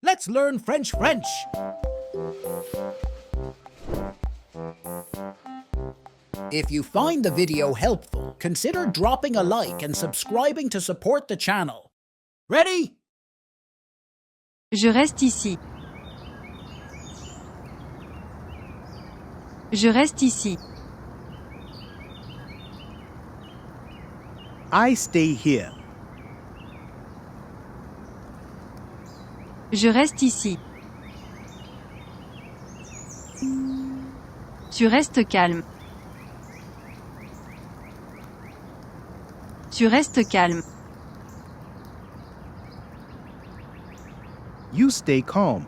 Let's learn French. If you find the video helpful, consider dropping a like and subscribing to support the channel. Ready? Je reste ici. Je reste ici. I stay here. Je reste ici. Tu restes calme. Tu restes calme. You stay calm.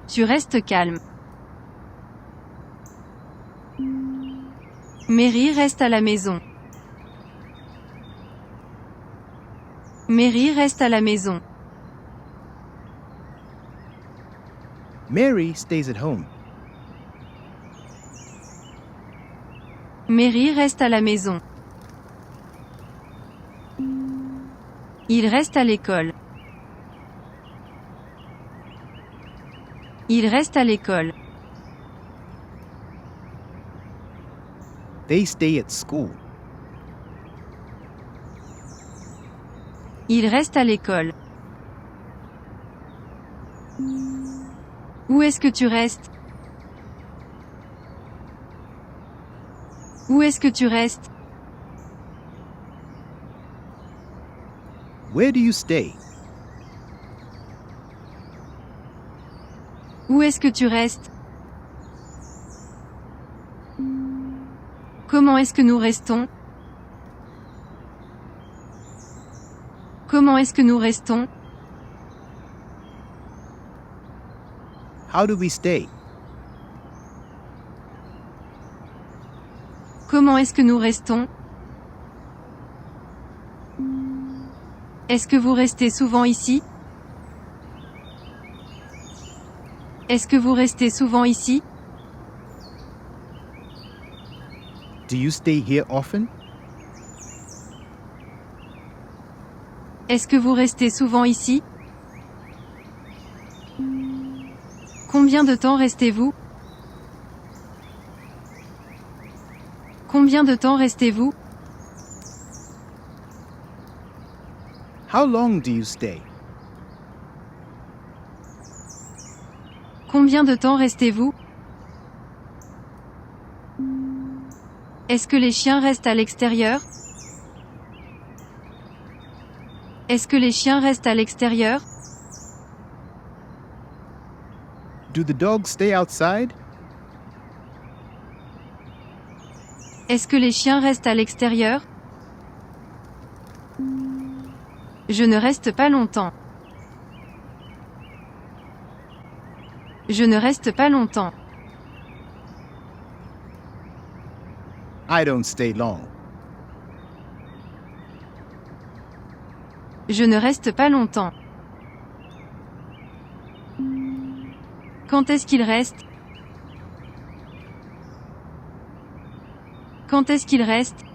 Tu restes calme. Mary reste à la maison. Mary reste à la maison. Mary stays at home. Mary reste à la maison. Il reste à l'école. Il reste à l'école. They stay at school. Il reste à l'école. Où est-ce que tu restes? Où est-ce que tu restes? Where do you stay? Où est-ce que tu restes? Comment est-ce que nous restons? Comment est-ce que nous restons? How do we stay? Comment est-ce que nous restons? Est-ce que vous restez souvent ici? Est-ce que vous restez souvent ici? Do you stay here often? Est-ce que vous restez souvent ici? Combien de temps restez-vous? Combien de temps restez-vous? How long do you stay? Combien de temps restez-vous? Est-ce que les chiens restent à l'extérieur? Est-ce que les chiens restent à l'extérieur? Do the dogs stay outside? Est-ce que les chiens restent à l'extérieur? Je ne reste pas longtemps. Je ne reste pas longtemps. I don't stay long. Je ne reste pas longtemps. Quand est-ce qu'il reste? Quand est-ce qu'il reste?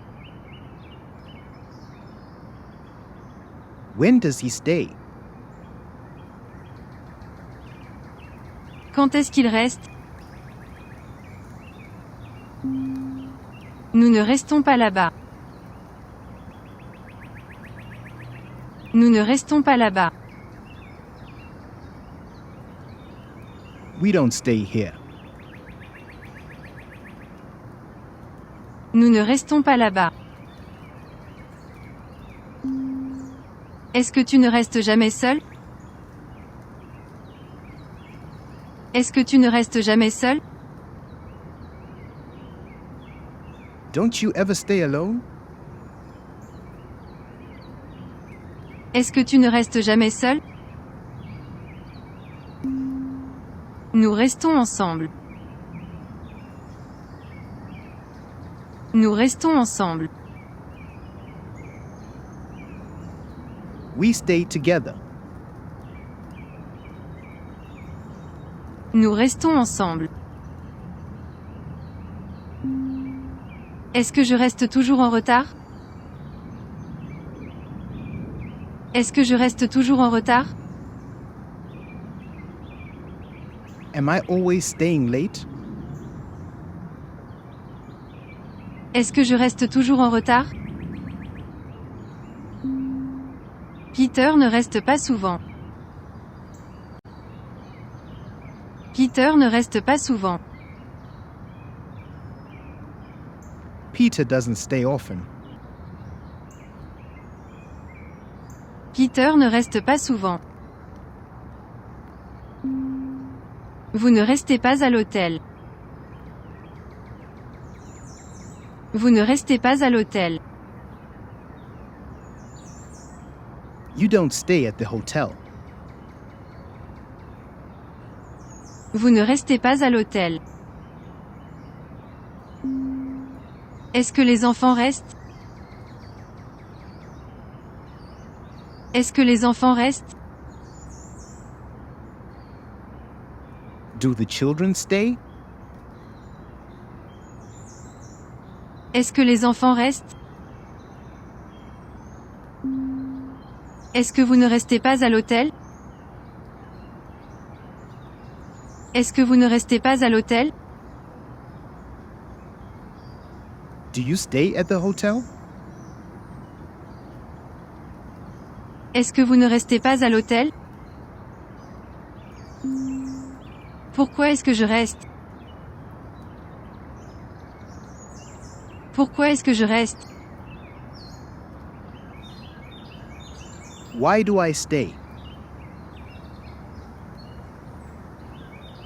When does he stay? Quand est-ce qu'il reste? Nous ne restons pas là-bas. Nous ne restons pas là-bas. We don't stay here. Nous ne restons pas là-bas. Est-ce que tu ne restes jamais seul? Est-ce que tu ne restes jamais seul? Don't you ever stay alone? Est-ce que tu ne restes jamais seul? Nous restons ensemble. Nous restons ensemble. We stay together. Nous restons ensemble. Est-ce que je reste toujours en retard? Est-ce que je reste toujours en retard? Am I always staying late? Est-ce que je reste toujours en retard? Peter ne reste pas souvent. Peter ne reste pas souvent. Peter doesn't stay often. Peter ne reste pas souvent. Vous ne restez pas à l'hôtel. Vous ne restez pas à l'hôtel. You don't stay at the hotel. Vous ne restez pas à l'hôtel. Est-ce que les enfants restent? Est-ce que les enfants restent? Do the children stay? Est-ce que les enfants restent? Est-ce que vous ne restez pas à l'hôtel? Est-ce que vous ne restez pas à l'hôtel? Do you stay at the hotel? Est-ce que vous ne restez pas à l'hôtel? Pourquoi est-ce que je reste? Pourquoi est-ce que je reste? Why do I stay?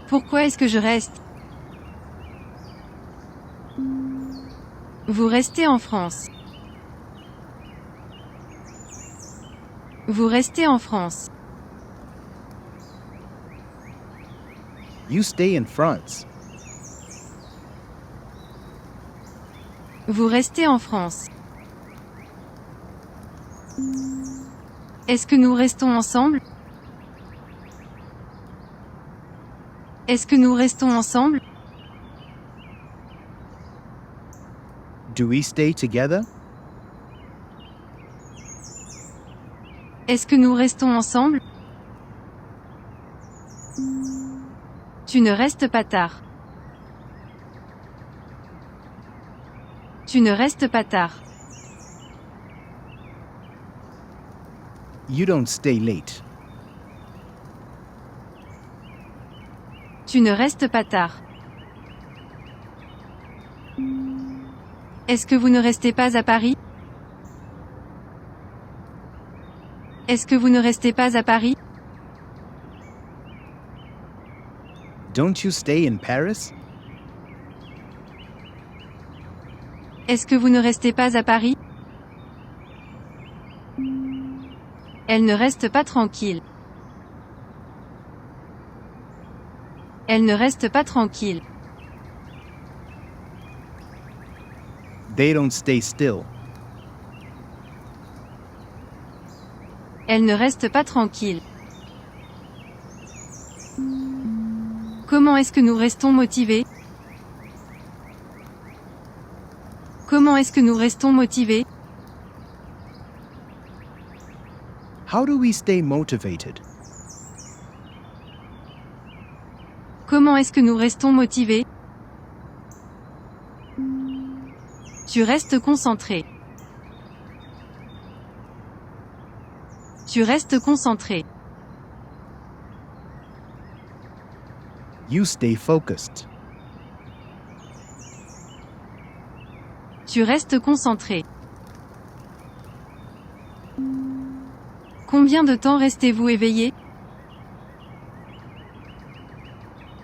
Pourquoi est-ce que je reste? Vous restez en France. Vous restez en France. You stay in France. Vous restez en France. Est-ce que nous restons ensemble? Est-ce que nous restons ensemble? Do we stay together? Est-ce que nous restons ensemble? Tu ne restes pas tard. Tu ne restes pas tard. You don't stay late. Tu ne restes pas tard. Est-ce que vous ne restez pas à Paris? Est-ce que vous ne restez pas à Paris? Don't you stay in Paris? Est-ce que vous ne restez pas à Paris? Elle ne reste pas tranquille. Elle ne reste pas tranquille. They don't stay still. Elle ne reste pas tranquille. Comment est-ce que nous restons motivés? Comment est-ce que nous restons motivés? How do we stay motivated? Comment est-ce que nous restons motivés? Tu restes concentré. Tu restes concentré. You stay focused. Tu restes concentré. Combien de temps restez-vous éveillé?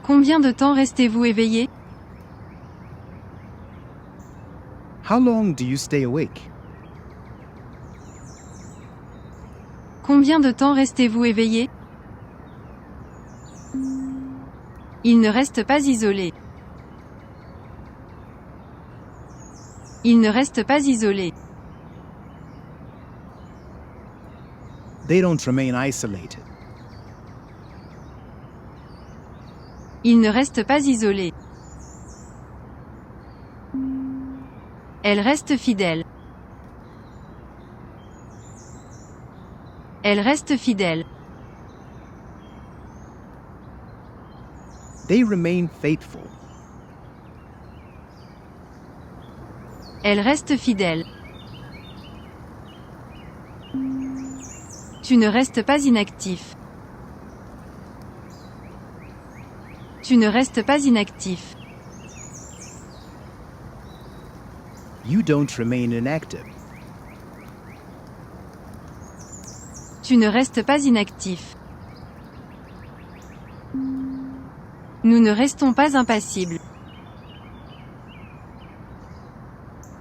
Combien de temps restez-vous éveillé? How long do you stay awake? Combien de temps restez-vous éveillé? Il ne reste pas isolé. Il ne reste pas isolé. They don't remain isolated. Il ne reste pas isolé. Elle reste fidèle. Elle reste fidèle. They remain faithful. Elle reste fidèle. Tu ne restes pas inactif. Tu ne restes pas inactif. You don't remain inactive. Tu ne restes pas inactif. Nous ne restons pas impassibles.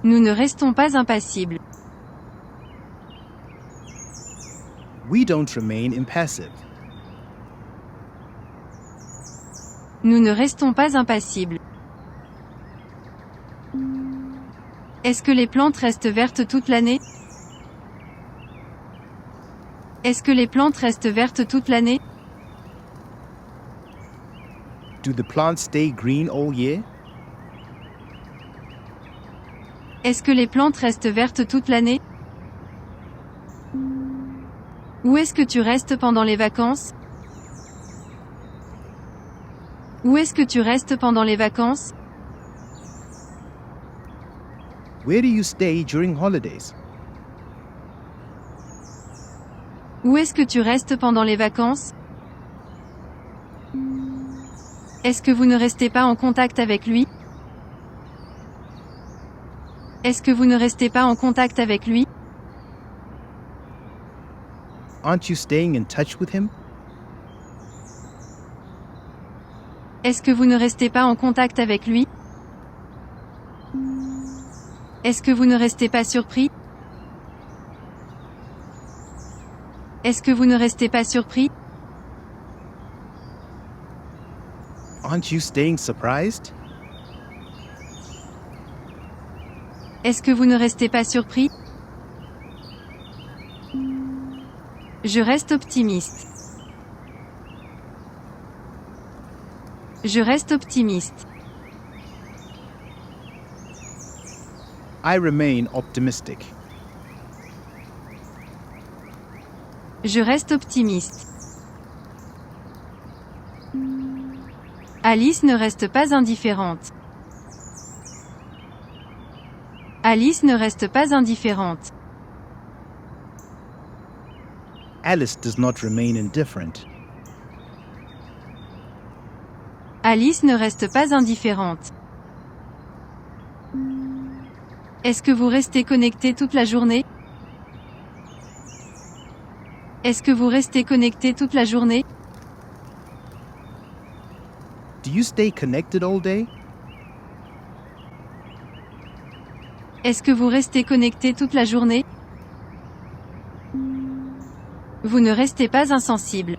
Nous ne restons pas impassibles. We don't remain impassive. Nous ne restons pas impassibles. Est-ce que les plantes restent vertes toute l'année? Est-ce que les plantes restent vertes toute l'année? Do the plants stay green all year? Est-ce que les plantes restent vertes toute l'année? Où est-ce que tu restes pendant les vacances? Où est-ce que tu restes pendant les vacances? Where do you stay during holidays? Où est-ce que tu restes pendant les vacances? Est-ce que vous ne restez pas en contact avec lui? Est-ce que vous ne restez pas en contact avec lui? Aren't you staying in touch with him? Est-ce que vous ne restez pas en contact avec lui? Est-ce que vous ne restez pas surpris? Est-ce que vous ne restez pas surpris? Aren't you staying surprised? Est-ce que vous ne restez pas surpris? Je reste optimiste. Je reste optimiste. I remain optimistic. Je reste optimiste. Alice ne reste pas indifférente. Alice ne reste pas indifférente. Alice does not remain indifferent. Alice ne reste pas indifférente. Est-ce que vous restez connecté toute la journée? Est-ce que vous restez connecté toute la journée? Do you stay connected all day? Est-ce que vous restez connecté toute la journée? Vous ne restez pas insensible.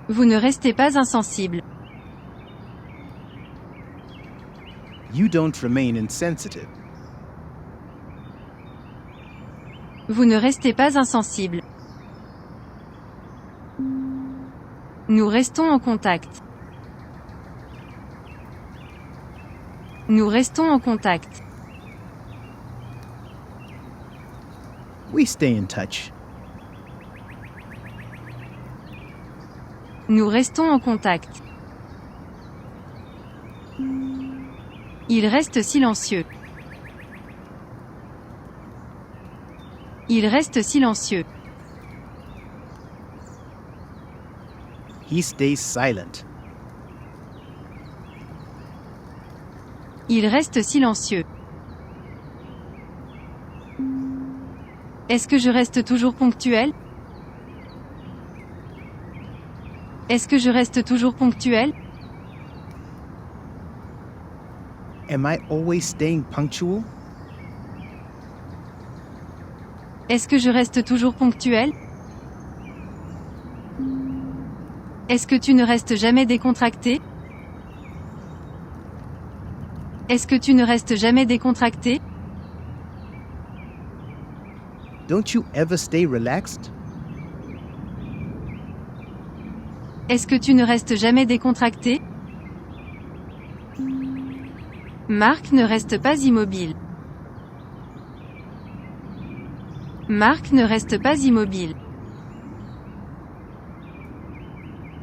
Vous ne restez pas insensible. You don't remain insensitive. Vous ne restez pas insensible. Nous restons en contact. Nous restons en contact. We stay in touch. Nous restons en contact. Il reste silencieux. Il reste silencieux. He stays silent. Il reste silencieux. Est-ce que je reste toujours ponctuel? Est-ce que je reste toujours ponctuel? Am I always staying punctual? Est-ce que je reste toujours ponctuel? Est-ce que tu ne restes jamais décontracté? Est-ce que tu ne restes jamais décontracté? Don't you ever stay relaxed? Est-ce que tu ne restes jamais décontracté? Marc ne reste pas immobile. Marc ne reste pas immobile.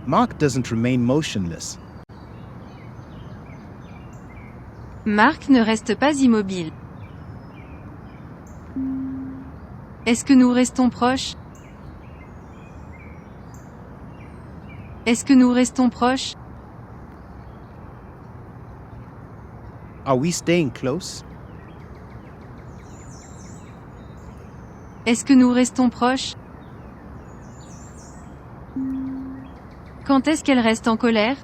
Mark doesn't remain motionless. Marc ne reste pas immobile. Est-ce que nous restons proches? Est-ce que nous restons proches? Are we staying close? Est-ce que nous restons proches? Quand est-ce qu'elle reste en colère?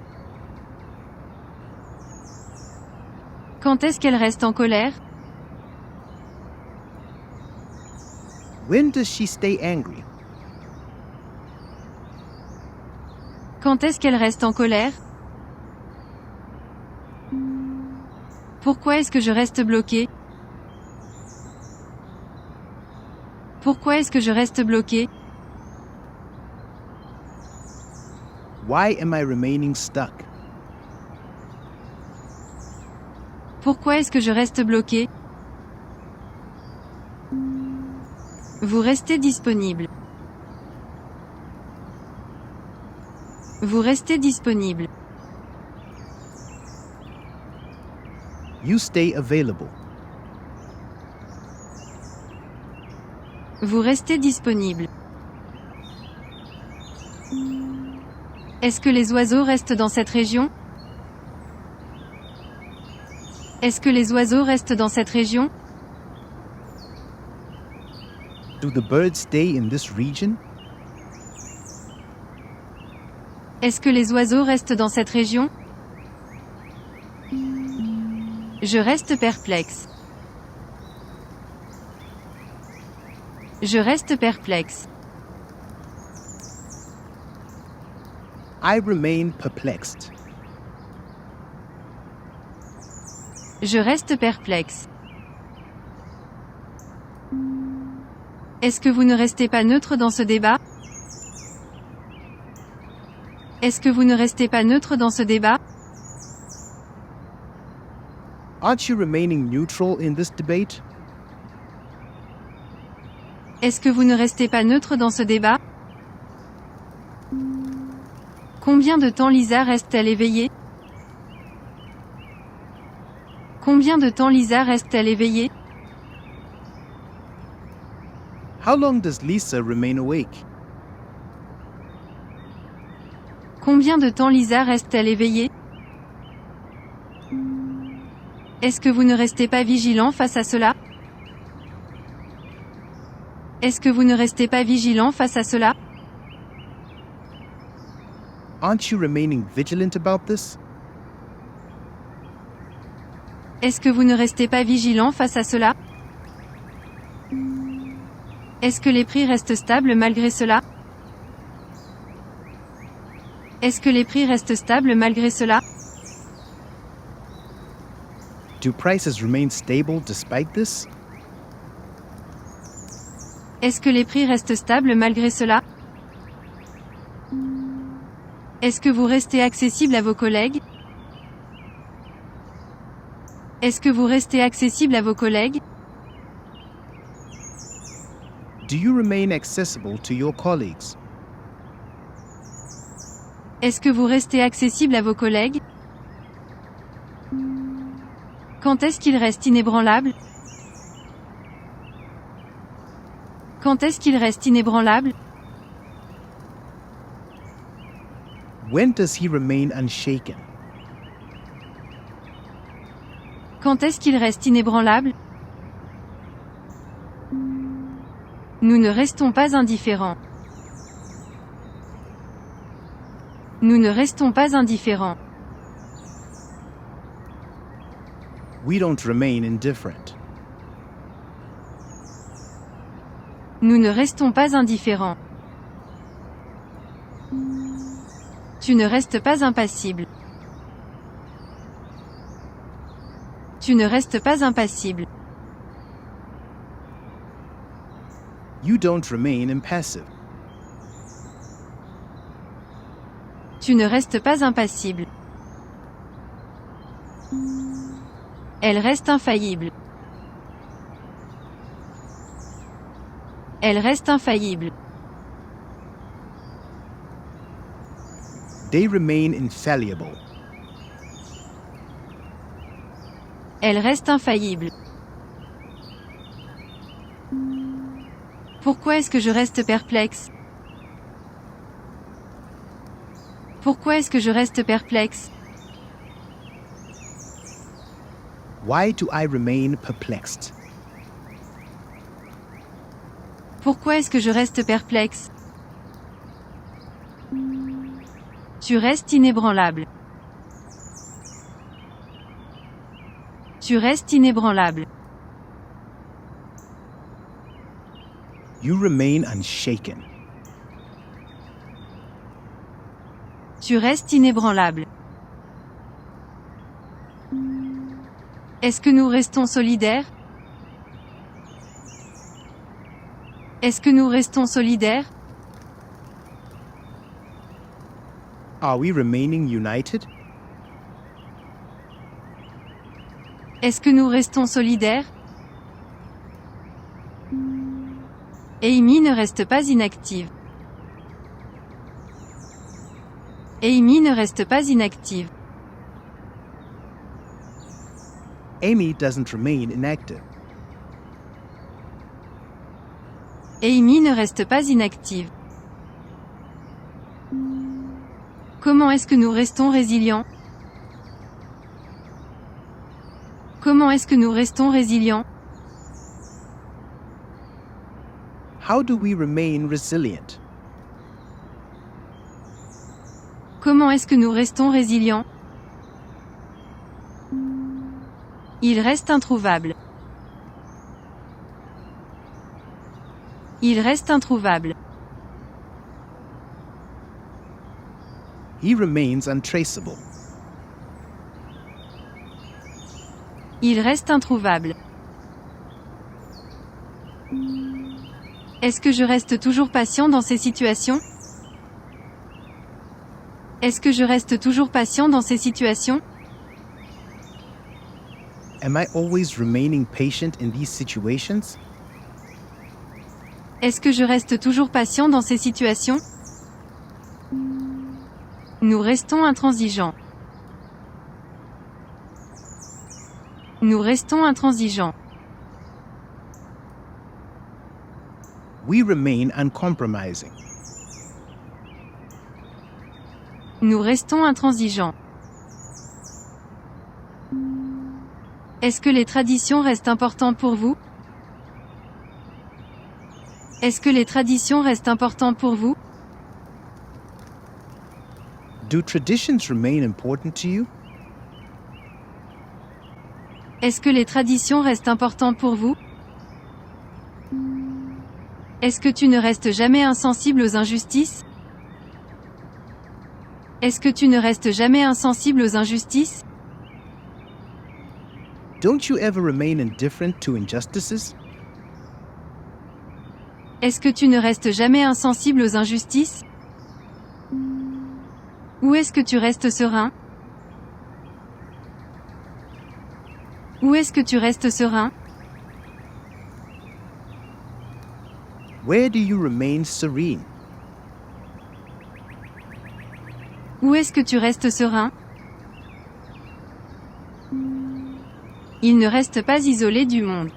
Quand est-ce qu'elle reste en colère? When does she stay angry? Quand est-ce qu'elle reste en colère? Pourquoi est-ce que je reste bloqué? Pourquoi est-ce que je reste bloqué? Why am I remaining stuck? Pourquoi est-ce que je reste bloqué? Vous restez disponible. Vous restez disponible. You stay available. Vous restez disponible. Est-ce que les oiseaux restent dans cette région? Est-ce que les oiseaux restent dans cette région? Do the birds stay in this region? Est-ce que les oiseaux restent dans cette région? Je reste perplexe. Je reste perplexe. I remain perplexed. Je reste perplexe. Est-ce que vous ne restez pas neutre dans ce débat? Est-ce que vous ne restez pas neutre dans ce débat? Aren't you remaining neutral in this debate? Est-ce que vous ne restez pas neutre dans ce débat? Combien de temps Lisa reste-t-elle éveillée? Combien de temps Lisa reste-t-elle éveillée? How long does Lisa remain awake? Combien de temps Lisa reste-t-elle éveillée? Est-ce que vous ne restez pas vigilant face à cela? Est-ce que vous ne restez pas vigilant face à cela? Aren't you remaining vigilant about this? Est-ce que vous ne restez pas vigilant face à cela? Est-ce que les prix restent stables malgré cela? Est-ce que les prix restent stables malgré cela? Do prices remain stable despite this? Est-ce que les prix restent stables malgré cela? Est-ce que vous restez accessible à vos collègues? Est-ce que vous restez accessible à vos collègues? Do you remain accessible to your colleagues? Est-ce que vous restez accessible à vos collègues? Quand est-ce qu'il reste inébranlable? Quand est-ce qu'il reste inébranlable? When does he remain unshaken? Quand est-ce qu'il reste inébranlable? Nous ne restons pas indifférents. Nous ne restons pas indifférents. We don't remain indifferent. Nous ne restons pas indifférents. Tu ne restes pas impassible. Tu ne restes pas impassible. You don't remain impassive. Tu ne restes pas impassible. Elle reste infaillible. Elle reste infaillible. They remain infallible. Elle reste infaillible. Pourquoi est-ce que je reste perplexe? Pourquoi est-ce que je reste perplexe? Why do I remain perplexed? Pourquoi est-ce que je reste perplexe? Tu restes inébranlable. Tu restes inébranlable. You remain unshaken. Tu restes inébranlable. Est-ce que nous restons solidaires? Est-ce que nous restons solidaires? Are we remaining united? Est-ce que nous restons solidaires? Amy ne reste pas inactive. Amy ne reste pas inactive. Amy doesn't remain inactive. Amy ne reste pas inactive. Comment est-ce que nous restons résilients? Comment est-ce que nous restons résilients? How do we remain resilient? Comment est-ce que nous restons résilients? Il reste introuvable. Il reste introuvable. He remains untraceable. Il reste introuvable. Est-ce que je reste toujours patient dans ces situations? Est-ce que je reste toujours patient dans ces situations? Am I always remaining patient in these situations? Est-ce que je reste toujours patient dans ces situations? Nous restons intransigeants. Nous restons intransigeants. We remain uncompromising. Nous restons intransigeants. Est-ce que les traditions restent importantes pour vous? Est-ce que les traditions restent importantes pour vous? Do traditions remain important to you? Est-ce que les traditions restent importantes pour vous? Est-ce que tu ne restes jamais insensible aux injustices? Est-ce que tu ne restes jamais insensible aux injustices? Don't you ever remain indifferent to injustices? Est-ce que tu ne restes jamais insensible aux injustices? Où est-ce que tu restes serein? Où est-ce que tu restes serein? Where do you remain serene? Où est-ce que tu restes serein? Il ne reste pas isolé du monde.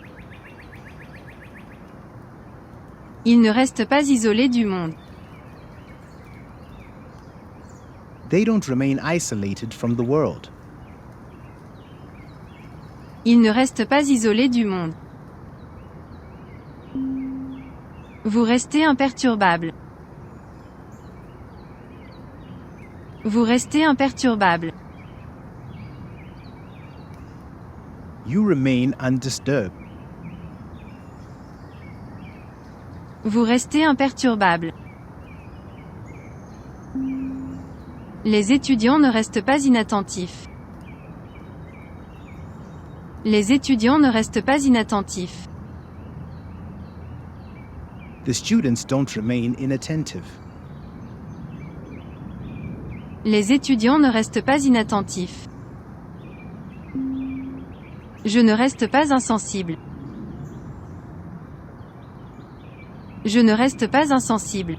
Il ne reste pas isolé du monde. They don't remain isolated from the world. Il ne reste pas isolé du monde. Vous restez imperturbable. Vous restez imperturbable. You remain undisturbed. Vous restez imperturbable. Les étudiants ne restent pas inattentifs. Les étudiants ne restent pas inattentifs. The students don't remain inattentive. Les étudiants ne restent pas inattentifs. Je ne reste pas insensible. Je ne reste pas insensible.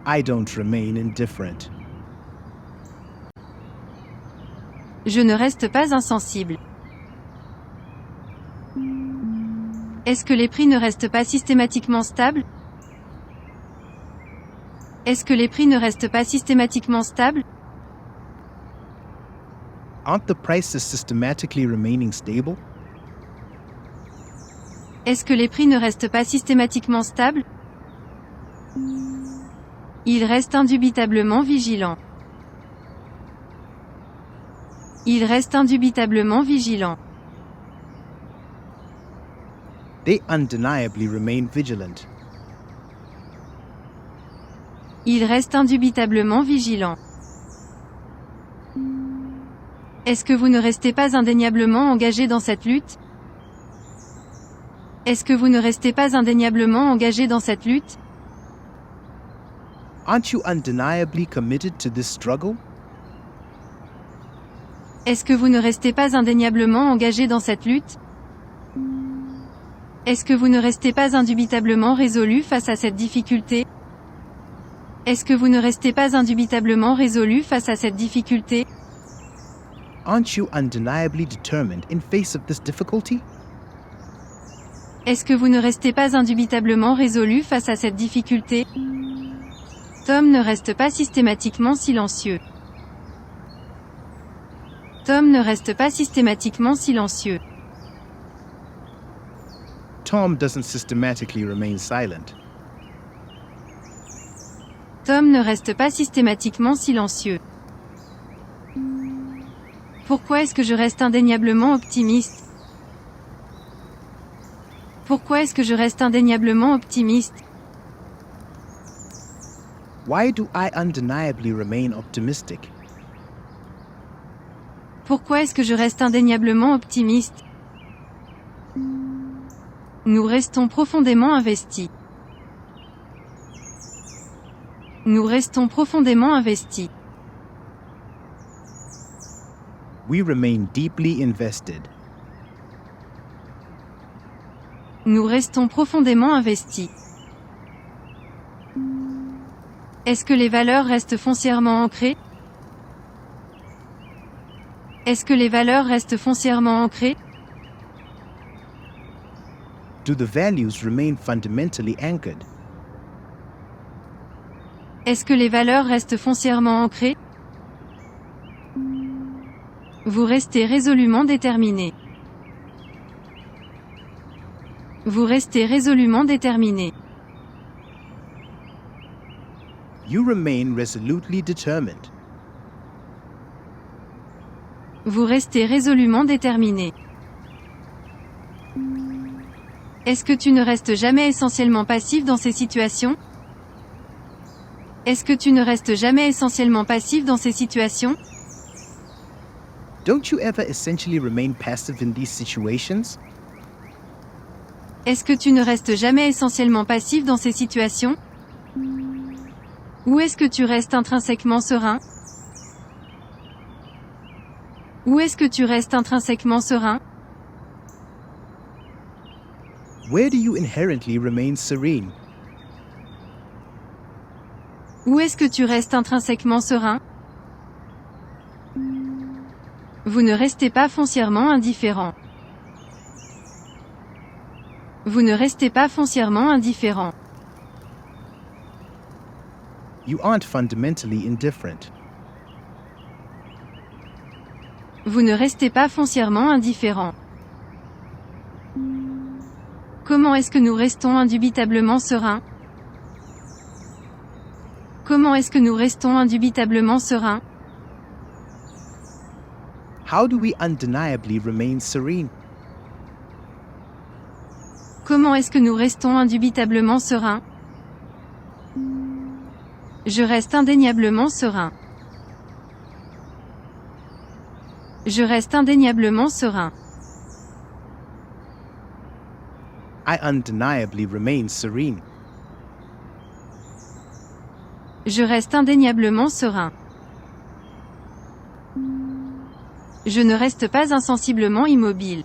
I don't remain indifferent. Je ne reste pas insensible. Est-ce que les prix ne restent pas systématiquement stables? Est-ce que les prix ne restent pas systématiquement stables? Aren't the prices systematically remaining stable? Est-ce que les prix ne restent pas systématiquement stables? Il reste indubitablement vigilant. Il reste indubitablement vigilant. They undeniably remain vigilant. Il reste indubitablement vigilant. Est-ce que vous ne restez pas indéniablement engagé dans cette lutte? Est-ce que vous ne restez pas indéniablement engagé dans cette lutte? Aren't you undeniably committed to this struggle? Est-ce que vous ne restez pas indéniablement engagé dans cette lutte? Est-ce que vous ne restez pas indubitablement résolu face à cette difficulté? Est-ce que vous ne restez pas indubitablement résolu face à cette difficulté? Aren't you undeniably determined in face of this difficulty? Est-ce que vous ne restez pas indubitablement résolu face à cette difficulté? Tom ne reste pas systématiquement silencieux. Tom ne reste pas systématiquement silencieux. Tom doesn't systematically remain silent. Tom ne reste pas systématiquement silencieux. Pourquoi est-ce que je reste indéniablement optimiste? Pourquoi est-ce que je reste indéniablement optimiste? Why do I undeniably remain optimistic? Pourquoi est-ce que je reste indéniablement optimiste? Nous restons profondément investis. Nous restons profondément investis. We remain deeply invested. Nous restons profondément investis. Est-ce que les valeurs restent foncièrement ancrées? Est-ce que les valeurs restent foncièrement ancrées? Do the values remain fundamentally anchored? Est-ce que les valeurs restent foncièrement ancrées? Vous restez résolument déterminé. Vous restez résolument déterminé. You remain resolutely determined. Vous restez résolument déterminé. Est-ce que tu ne restes jamais essentiellement passif dans ces situations? Est-ce que tu ne restes jamais essentiellement passif dans ces situations? Don't you ever essentially remain passive in these situations? Est-ce que tu ne restes jamais essentiellement passif dans ces situations? Ou est-ce que tu restes intrinsèquement serein? Ou est-ce que tu restes intrinsèquement serein? Where do you inherently remain serene? Où est-ce que tu restes intrinsèquement serein? Vous ne restez pas foncièrement indifférent. Vous ne restez pas foncièrement indifférent. You aren't fundamentally indifferent. Vous ne restez pas foncièrement indifférent. Comment est-ce que nous restons indubitablement sereins? Comment est-ce que nous restons indubitablement sereins? How do we undeniably remain serene? Comment est-ce que nous restons indubitablement sereins? Je reste indéniablement serein. Je reste indéniablement serein. I undeniably remain serene. Je reste indéniablement serein. Je ne reste pas insensiblement immobile.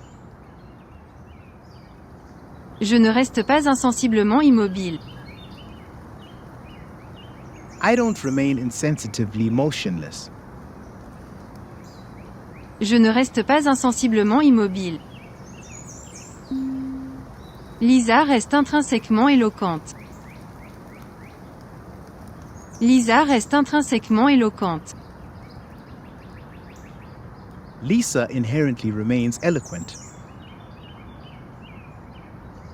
Je ne reste pas insensiblement immobile. I don't remain insensitively motionless. Je ne reste pas insensiblement immobile. Lisa reste intrinsèquement éloquente. Lisa reste intrinsèquement éloquente. Lisa inherently remains eloquent.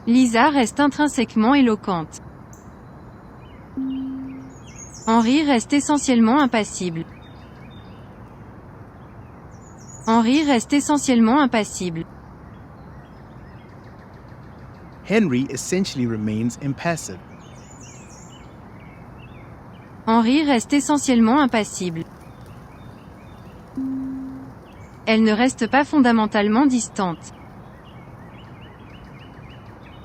Lisa reste intrinsèquement éloquente. Henri reste essentiellement impassible. Henri reste essentiellement impassible. Henry essentially remains impassive. Henri reste essentiellement impassible. Elle ne reste pas fondamentalement distante.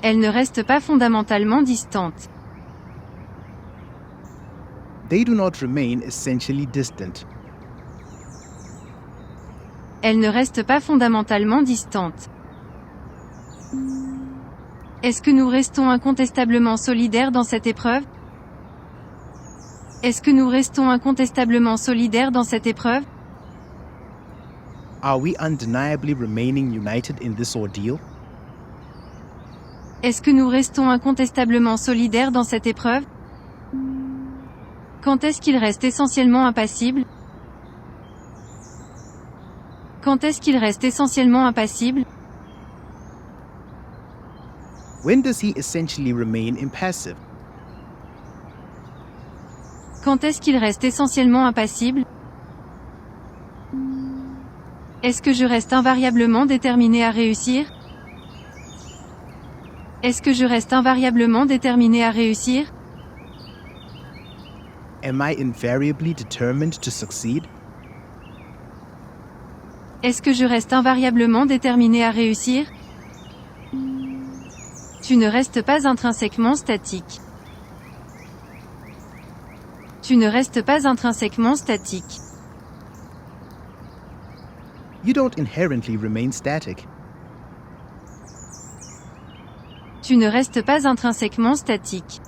Elle ne reste pas fondamentalement distante. They do not remain essentially distant. Elle ne reste pas fondamentalement distante. Est-ce que nous restons incontestablement solidaires dans cette épreuve? Est-ce que nous restons incontestablement solidaires dans cette épreuve? Are we undeniably remaining united in this ordeal? Est-ce que nous restons incontestablement solidaires dans cette épreuve? Quand est-ce qu'il reste essentiellement impassible? Quand est-ce qu'il reste essentiellement impassible? When does he essentially remain impassive? Quand est-ce qu'il reste essentiellement impassible? Est-ce que je reste invariablement déterminé à réussir? Est-ce que je reste invariablement déterminé à réussir? Am I invariably determined to succeed? Est-ce que je reste invariablement déterminé à réussir? Tu ne restes pas intrinsèquement statique. Tu ne restes pas intrinsèquement statique. You don't inherently remain static. Tu ne restes pas intrinsèquement statique.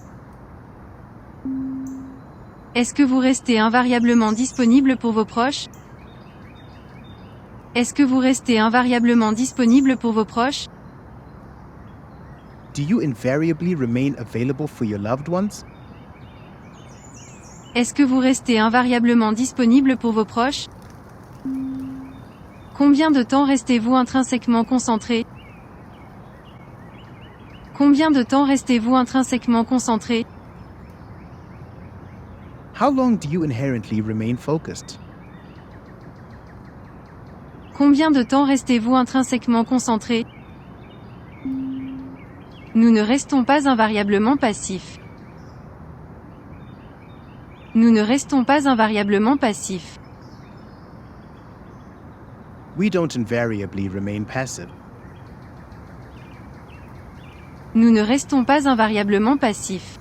Est-ce que vous restez invariablement disponible pour vos proches? Est-ce que vous restez invariablement disponible pour vos proches? Do you invariably remain available for your loved ones? Est-ce que vous restez invariablement disponible pour vos proches? Combien de temps restez-vous intrinsèquement concentré? Combien de temps restez-vous intrinsèquement concentré? How long do you inherently remain focused? Combien de temps restez-vous intrinsèquement concentré? Nous ne restons pas invariablement passifs. Nous ne restons pas invariablement passifs. We don't invariably remain passive. Nous ne restons pas invariablement passifs.